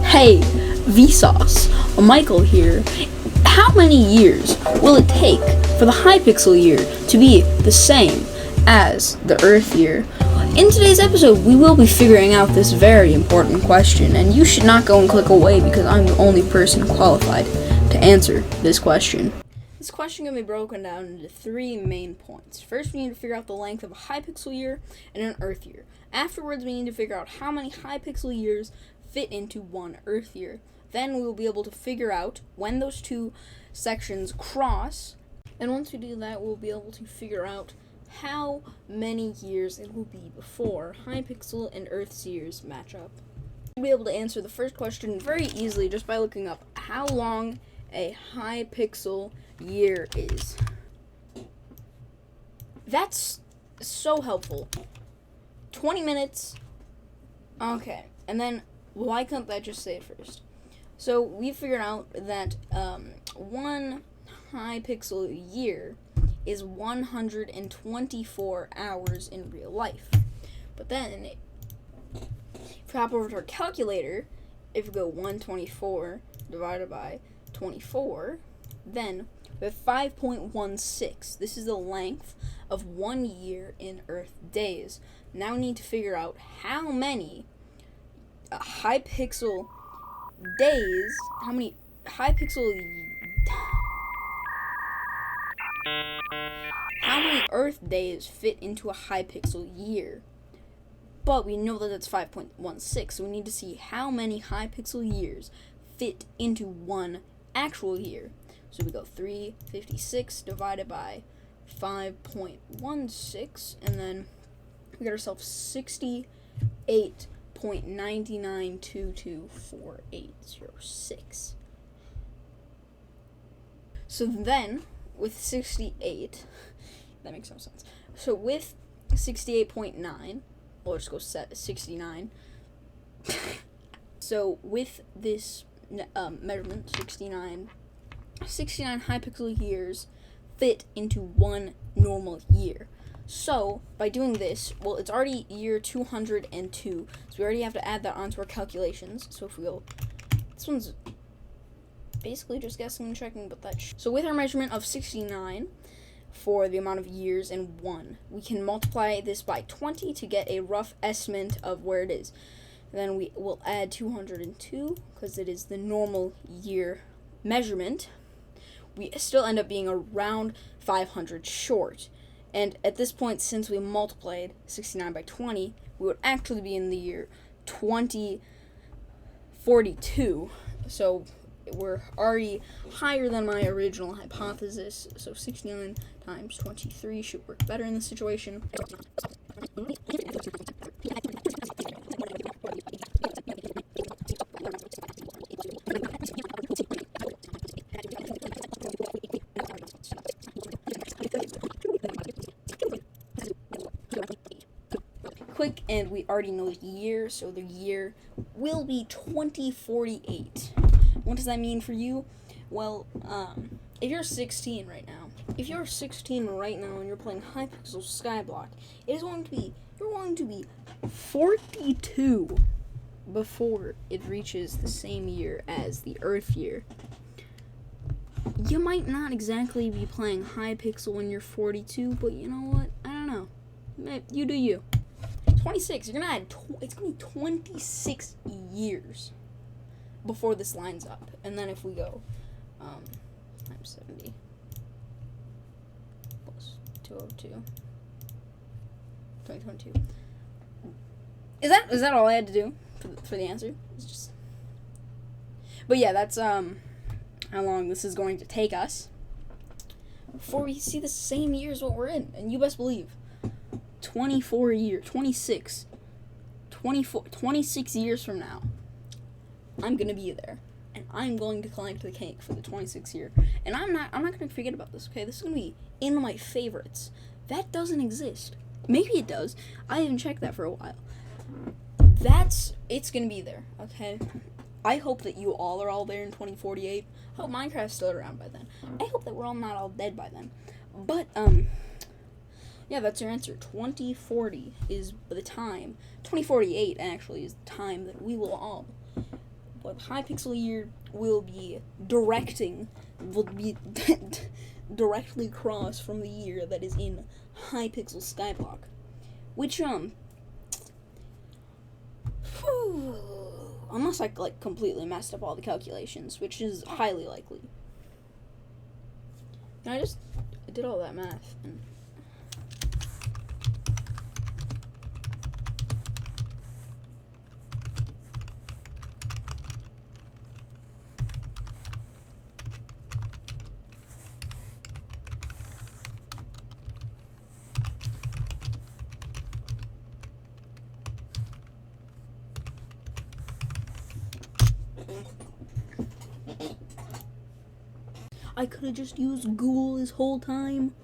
Hey, Vsauce, Michael here. How many years will it take for the Hypixel year to be the same as the Earth year? In today's episode, we will be figuring out this very important question, and you should not go and click away because I'm the only person qualified to answer this question. This question can be broken down into three main points. First, we need to figure out the length of a Hypixel year and an Earth year. Afterwards, we need to figure out how many Hypixel years fit into one Earth year. Then we will be able to figure out when those two sections cross, and once we do that, we'll be able to figure out how many years it will be before Hypixel and Earth's years match up. We'll be able to answer the first question very easily just by looking up how long a Hypixel year is. That's so helpful. 20 minutes. Okay, and then why can't that just say it first? So we figured out that one Hypixel year is 124 hours in real life. But then, if we hop over to our calculator, if we go 124 divided by 24, then we have 5.16. This is the length of 1 year in Earth days. Now we need to figure out how many Hypixel days, how many Earth days fit into a Hypixel year. But we know that that's 5.16, so we need to see how many Hypixel years fit into one actual year. So we go 356 divided by 5.16, and then we get ourselves 68.99224806. So then, with 68, that makes no sense. So with 68.9, we'll just go set 69. So with this measurement, 69 Hypixel years fit into one normal year. So by doing this, well, it's already year 202, so we already have to add that onto our calculations. So if we go, this one's basically just guessing and checking, but so with our measurement of 69 for the amount of years in one, we can multiply this by 20 to get a rough estimate of where it is. And then we will add 202 because it is the normal year measurement. We still end up being around 500 short. And at this point, since we multiplied 69 by 20, we would actually be in the year 2042. So we're already higher than my original hypothesis. So 69 times 23 should work better in this situation. Quick, and we already know the year, so the year will be 2048. What does that mean for you? Well, if you're 16 right now, and you're playing Hypixel Skyblock, you're going to be 42 before it reaches the same year as the Earth year. You might not exactly be playing Hypixel when you're 42, but you know what? I don't know. You do you. 26. You're gonna add. It's gonna be 26 years before this lines up, and then if we go times 70 plus 202, 2022. Is that all I had to do for the answer? It's just. But yeah, that's how long this is going to take us before we see the same year as what we're in, and you best believe. 26 years from now, I'm gonna be there, and I'm going to collect the cake for the 26th year, and I'm not gonna forget about this. Okay, this is gonna be in my favorites. That doesn't exist. Maybe it does. I haven't checked that for a while. It's gonna be there. Okay, I hope that you all are all there in 2048. I hope Minecraft's still around by then. I hope that we're all not all dead by then. But yeah, that's your answer. 2040 is the time. 2048 actually is the time that we will all or the Hypixel year will be directly across from the year that is in Hypixel Skyblock, which unless I like completely messed up all the calculations, which is highly likely. And I did all that math and I could have just used Google this whole time.